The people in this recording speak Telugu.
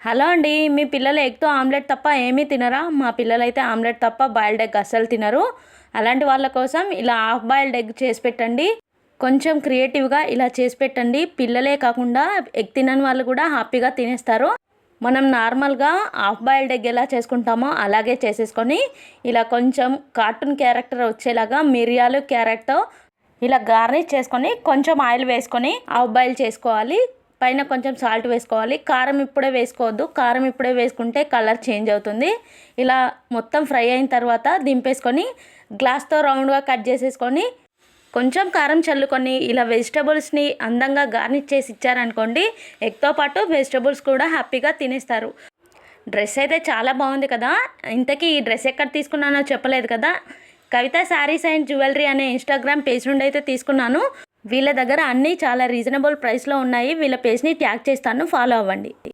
హలో అండి. మీ పిల్లలు ఎగ్‌తో ఆమ్లెట్ తప్ప ఏమీ తినరా? మా పిల్లలైతే ఆమ్లెట్ తప్ప బాయిల్డ్ ఎగ్ అస్సలు తినరు. అలాంటి వాళ్ళ కోసం ఇలా హాఫ్ బాయిల్డ్ ఎగ్ చేసి పెట్టండి. కొంచెం క్రియేటివ్‌గా ఇలా చేసి పెట్టండి. పిల్లలే కాకుండా ఎగ్ తినని వాళ్ళు కూడా హ్యాపీగా తినేస్తారు. మనం నార్మల్‌గా హాఫ్ బాయిల్డ్ ఎగ్ ఎలా చేసుకుంటామో అలాగే చేసేసుకొని ఇలా కొంచెం కార్టూన్ క్యారెక్టర్ వచ్చేలాగా మిరియాలు, క్యారెట్‌తో ఇలా గార్నిష్ చేసుకొని కొంచెం ఆయిల్ వేసుకొని హాఫ్ బాయిల్ చేసుకోవాలి. పైన కొంచెం సాల్ట్ వేసుకోవాలి. కారం ఇప్పుడే వేసుకోవద్దు. కారం ఇప్పుడే వేసుకుంటే కలర్ చేంజ్ అవుతుంది. ఇలా మొత్తం ఫ్రై అయిన తర్వాత దింపేసుకొని గ్లాస్తో రౌండ్గా కట్ చేసేసుకొని కొంచెం కారం చల్లుకొని ఇలా వెజిటబుల్స్ని అందంగా గార్నిష్ చేసి ఇచ్చారనుకోండి, ఎగ్తో పాటు వెజిటబుల్స్ కూడా హ్యాపీగా తినేస్తారు. డ్రెస్ అయితే చాలా బాగుంది కదా. ఇంతకీ ఈ డ్రెస్ ఎక్కడ తీసుకున్నానో చెప్పలేదు కదా. కవిత శారీస్ అండ్ జ్యువెలరీ అనే ఇన్స్టాగ్రామ్ పేజ్ నుండి అయితే తీసుకున్నాను. వీళ్ళ దగ్గర అన్నీ చాలా రీజనబుల్ ప్రైస్లో ఉన్నాయి. వీళ్ళ పేజ్ని ట్యాగ్ చేస్తాను, ఫాలో అవ్వండి.